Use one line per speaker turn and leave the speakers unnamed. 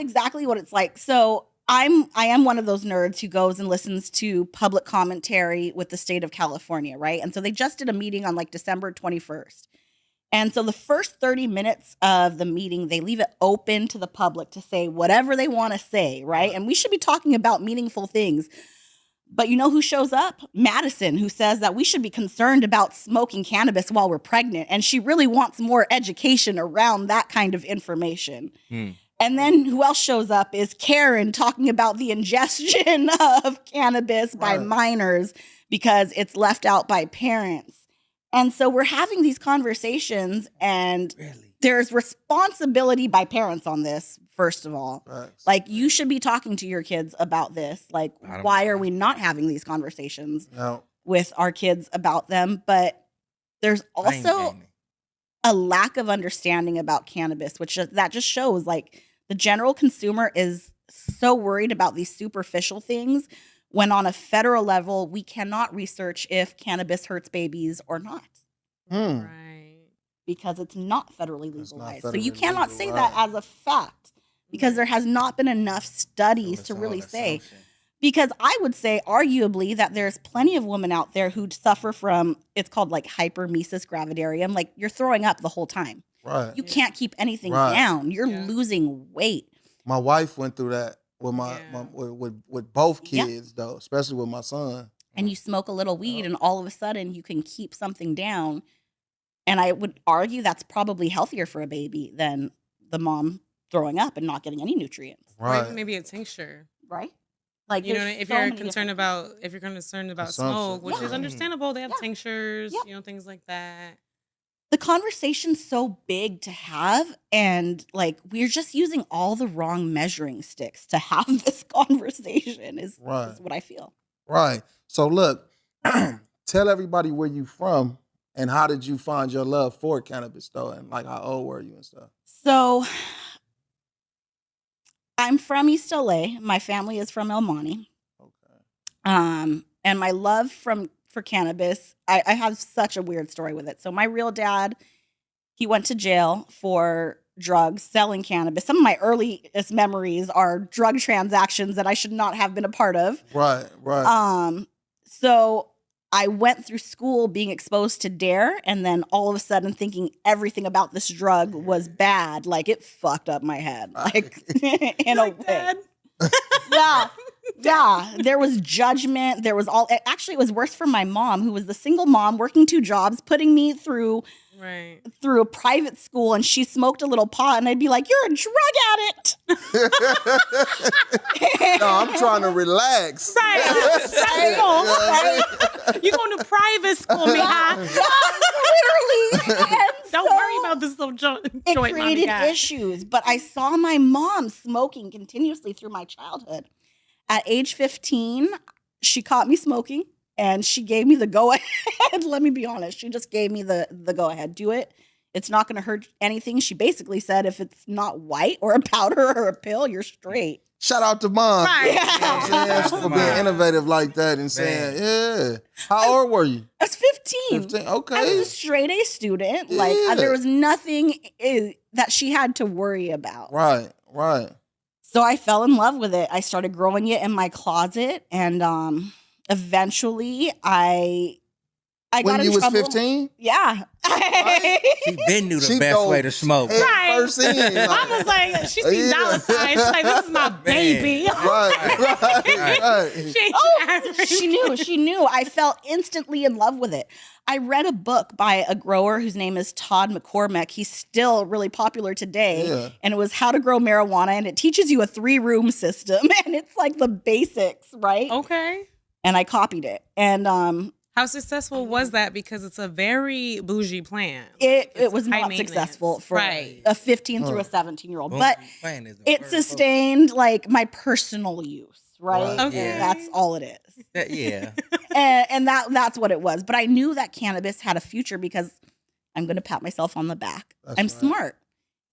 exactly what it's like. So I am one of those nerds who goes and listens to public commentary with the state of California, right? And so they just did a meeting on like December 21st. And so the first 30 minutes of the meeting, they leave it open to the public to say whatever they want to say, right? And we should be talking about meaningful things. But you know who shows up? Madison, who says that we should be concerned about smoking cannabis while we're pregnant. And she really wants more education around that kind of information. And then who else shows up is Karen talking about the ingestion of cannabis by minors because it's left out by parents. And so we're having these conversations, and there's responsibility by parents on this, first of all. Like, you should be talking to your kids about this. Like, why are we not having these conversations with our kids about them? But there's also a lack of understanding about cannabis, which that just shows, like, the general consumer is so worried about these superficial things when on a federal level, we cannot research if cannabis hurts babies or not.
Right.
Because it's not federally legalized. So you cannot say that as a fact because there has not been enough studies to really say. Because I would say arguably that there's plenty of women out there who suffer from, it's called like hypermesis gravidarium. Like, you're throwing up the whole time.
Right.
You can't keep anything down. You're losing weight.
My wife went through that with with both kids though, especially with my son.
And you smoke a little weed and all of a sudden you can keep something down. And I would argue that's probably healthier for a baby than the mom throwing up and not getting any nutrients.
Right. Or maybe a tincture.
Right. Like,
you know, if you're concerned about smoke, which is understandable, they have tinctures, you know, things like that.
The conversation's so big to have, and like, we're just using all the wrong measuring sticks to have this conversation is what I feel.
Right. So look, tell everybody where you from and how did you find your love for cannabis though, and like how old were you and stuff?
So I'm from East LA. My family is from El Monte. Okay. And my love for cannabis, I have such a weird story with it. So my real dad, he went to jail for drugs, selling cannabis. Some of my earliest memories are drug transactions that I should not have been a part of.
Right.
So I went through school being exposed to DARE, and then all of a sudden thinking everything about this drug was bad. Like, it fucked up my head. Like, in a way. Yeah. There was judgment. There was actually, it was worse for my mom, who was the single mom working 2 jobs, putting me through a private school, and she smoked a little pot, and I'd be like, "You're a drug addict."
No, I'm trying to relax.
Right. You going to private school, Mija?
Literally.
Don't worry about this little joint.
It created issues, but I saw my mom smoking continuously through my childhood. At age 15, she caught me smoking. And she gave me the go-ahead. Let me be honest. She just gave me the go-ahead. Do it. It's not going to hurt anything. She basically said if it's not white or a powder or a pill, you're straight.
Shout out to Mom.
Right.
You know what I'm saying? For being innovative like that and saying, How old were you?
I was 15.
15. Okay.
I was a straight A student.
Yeah.
Like, there was nothing that she had to worry about.
Right.
So I fell in love with it. I started growing it in my closet, and eventually, I got in trouble.
When you was 15?
Yeah.
She been knew the best way to smoke.
Right.
First in,
I was like, she sees dollar signs. She's like, this is my baby.
Right.
She knew. I fell instantly in love with it. I read a book by a grower whose name is Todd McCormick. He's still really popular today.
Yeah.
And it was How to Grow Marijuana. And it teaches you a 3-room system. And it's like the basics, right?
Okay.
And I copied it. And
how successful was that? Because it's a very bougie plant.
It was not successful for a 15 through a 17-year-old. But it sustained like my personal use, right?
Okay.
That's all it is.
Yeah.
and that's what it was. But I knew that cannabis had a future because I'm going to pat myself on the back. I'm smart.